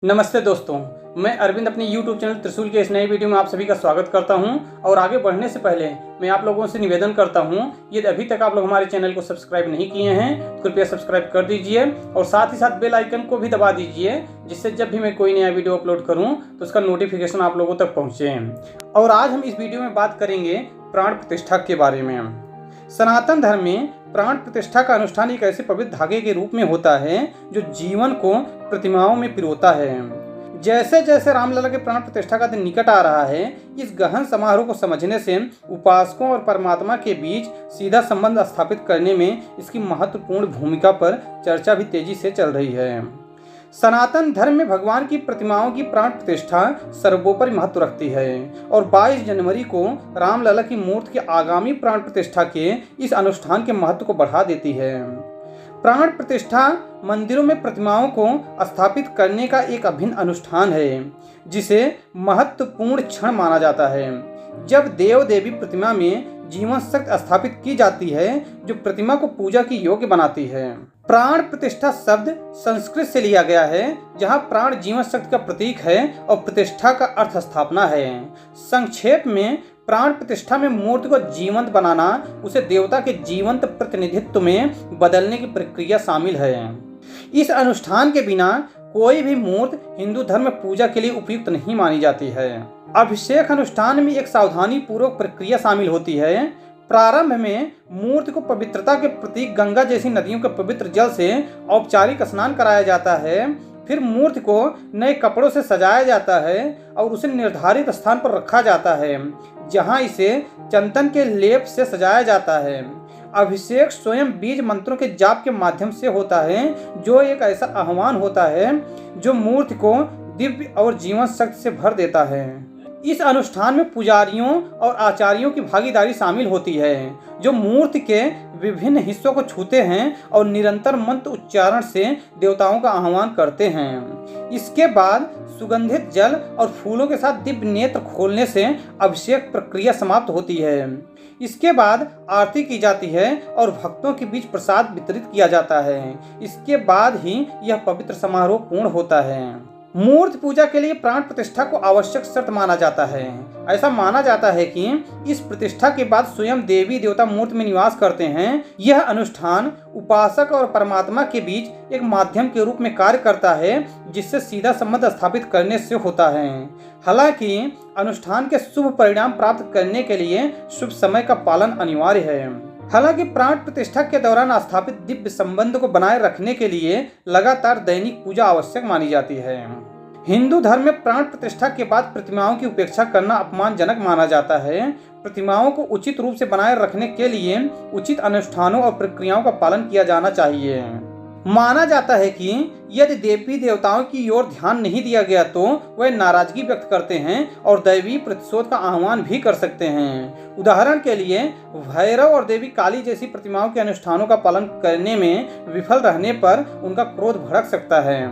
नमस्ते दोस्तों, मैं अरविंद अपने YouTube चैनल त्रिशूल के इस नए वीडियो में आप सभी का स्वागत करता हूं। और आगे बढ़ने से पहले मैं आप लोगों से निवेदन करता हूं, यदि अभी तक आप लोग हमारे चैनल को सब्सक्राइब नहीं किए हैं तो कृपया सब्सक्राइब कर दीजिए और साथ ही साथ बेल आइकन को भी दबा दीजिए, जिससे जब भी मैं कोई नया वीडियो अपलोड करूँ तो उसका नोटिफिकेशन आप लोगों तक पहुँचे। और आज हम इस वीडियो में बात करेंगे प्राण प्रतिष्ठा के बारे में। सनातन धर्म में प्राण प्रतिष्ठा का अनुष्ठान एक ऐसे पवित्र धागे के रूप में होता है जो जीवन को प्रतिमाओं में पिरोता है। जैसे जैसे रामलला के प्राण प्रतिष्ठा का दिन निकट आ रहा है, इस गहन समारोह को समझने से उपासकों और परमात्मा के बीच सीधा संबंध स्थापित करने में इसकी महत्वपूर्ण भूमिका पर चर्चा भी तेजी से चल रही है। सनातन धर्म में भगवान की प्रतिमाओं की प्राण प्रतिष्ठा सर्वोपरि महत्व रखती है और 22 जनवरी को रामलला की मूर्ति की आगामी प्राण प्रतिष्ठा के इस अनुष्ठान के महत्व को बढ़ा देती है। प्राण प्रतिष्ठा मंदिरों में प्रतिमाओं को स्थापित करने का एक अभिन्न अनुष्ठान है, जिसे महत्वपूर्ण क्षण माना जाता है जब देव देवी प्रतिमा में जीवन शक्ति स्थापित की जाती है, जो प्रतिमा को पूजा की योग्य बनाती है। प्राण प्रतिष्ठा शब्द संस्कृत से लिया गया है, जहां प्राण जीवन शक्ति का प्रतीक है और प्रतिष्ठा का अर्थ स्थापना है। संक्षेप में प्राण प्रतिष्ठा में मूर्ति को जीवंत बनाना, उसे देवता के जीवंत प्रतिनिधित्व में बदलने की प्रक्रिया शामिल है। इस अनुष्ठान के बिना कोई भी मूर्ति हिंदू धर्म में पूजा के लिए उपयुक्त नहीं मानी जाती है। अभिषेक अनुष्ठान में एक सावधानी पूर्वक प्रक्रिया शामिल होती है। प्रारंभ में मूर्ति को पवित्रता के प्रतीक गंगा जैसी नदियों के पवित्र जल से औपचारिक स्नान कराया जाता है। फिर मूर्ति को नए कपड़ों से सजाया जाता है और उसे निर्धारित स्थान पर रखा जाता है, जहां इसे चंदन के लेप से सजाया जाता है। अभिषेक स्वयं बीज मंत्रों के जाप के माध्यम से होता है, जो एक ऐसा आह्वान होता है जो मूर्ति को दिव्य और जीवन शक्ति से भर देता है। इस अनुष्ठान में पुजारियों और आचार्यों की भागीदारी शामिल होती है, जो मूर्ति के विभिन्न हिस्सों को छूते हैं और निरंतर मंत्र उच्चारण से देवताओं का आह्वान करते हैं। इसके बाद सुगंधित जल और फूलों के साथ दिव्य नेत्र खोलने से अभिषेक प्रक्रिया समाप्त होती है। इसके बाद आरती की जाती है और भक्तों के बीच प्रसाद वितरित किया जाता है। इसके बाद ही यह पवित्र समारोह पूर्ण होता है। मूर्ति पूजा के लिए प्राण प्रतिष्ठा को आवश्यक शर्त माना जाता है। ऐसा माना जाता है कि इस प्रतिष्ठा के बाद स्वयं देवी देवता मूर्ति में निवास करते हैं। यह अनुष्ठान उपासक और परमात्मा के बीच एक माध्यम के रूप में कार्य करता है, जिससे सीधा संबंध स्थापित करने से होता है। हालांकि अनुष्ठान के शुभ परिणाम प्राप्त करने के लिए शुभ समय का पालन अनिवार्य है। हालांकि प्राण प्रतिष्ठा के दौरान स्थापित दिव्य संबंध को बनाए रखने के लिए लगातार दैनिक पूजा आवश्यक मानी जाती है। हिंदू धर्म में प्राण प्रतिष्ठा के बाद प्रतिमाओं की उपेक्षा करना अपमानजनक माना जाता है। प्रतिमाओं को उचित रूप से बनाए रखने के लिए उचित अनुष्ठानों और प्रक्रियाओं का पालन किया जाना चाहिए। माना जाता है कि यदि देवी देवताओं की ओर ध्यान नहीं दिया गया तो वे नाराजगी व्यक्त करते हैं और दैवी प्रतिशोध का आह्वान भी कर सकते हैं। उदाहरण के लिए भैरव और देवी काली जैसी प्रतिमाओं के अनुष्ठानों का पालन करने में विफल रहने पर उनका क्रोध भड़क सकता है।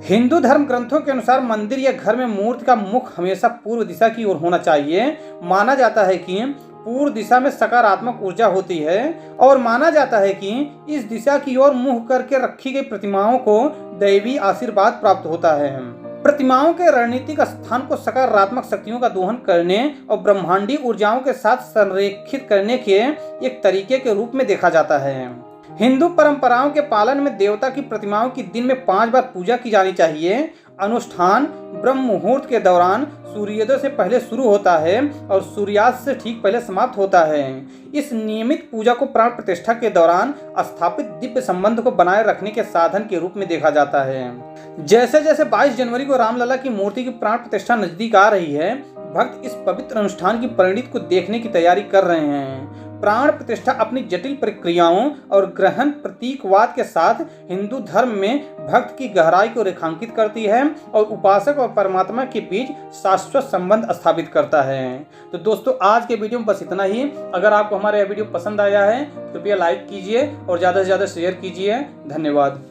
हिंदू धर्म ग्रंथों के अनुसार मंदिर या घर में मूर्ति का मुख हमेशा पूर्व दिशा की ओर होना चाहिए। माना जाता है कि पूर्व दिशा में सकारात्मक ऊर्जा होती है और माना जाता है कि इस दिशा की ओर मुंह करके रखी गई प्रतिमाओं को दैवी आशीर्वाद प्राप्त होता है। प्रतिमाओं के रणनीतिक स्थान को सकारात्मक शक्तियों का दोहन करने और ब्रह्मांडीय ऊर्जाओं के साथ संरेखित करने के एक तरीके के रूप में देखा जाता है। हिंदू परंपराओं के पालन में देवता की प्रतिमाओं की दिन में 5 बार पूजा की जानी चाहिए। अनुष्ठान ब्रह्म मुहूर्त के दौरान सूर्योदय से पहले शुरू होता है और सूर्यास्त से ठीक पहले समाप्त होता है। इस नियमित पूजा को प्राण प्रतिष्ठा के दौरान स्थापित दिव्य संबंध को बनाए रखने के साधन के रूप में देखा जाता है। जैसे जैसे 22 जनवरी को रामलला की मूर्ति की प्राण प्रतिष्ठा नजदीक आ रही है, भक्त इस पवित्र अनुष्ठान की परिणति को देखने की तैयारी कर रहे हैं। प्राण प्रतिष्ठा अपनी जटिल प्रक्रियाओं और गहन प्रतीकवाद के साथ हिंदू धर्म में भक्त की गहराई को रेखांकित करती है और उपासक और परमात्मा के बीच शाश्वत संबंध स्थापित करता है। तो दोस्तों, आज के वीडियो में बस इतना ही। अगर आपको हमारा यह वीडियो पसंद आया है तो कृपया लाइक कीजिए और ज़्यादा से ज़्यादा शेयर कीजिए। धन्यवाद।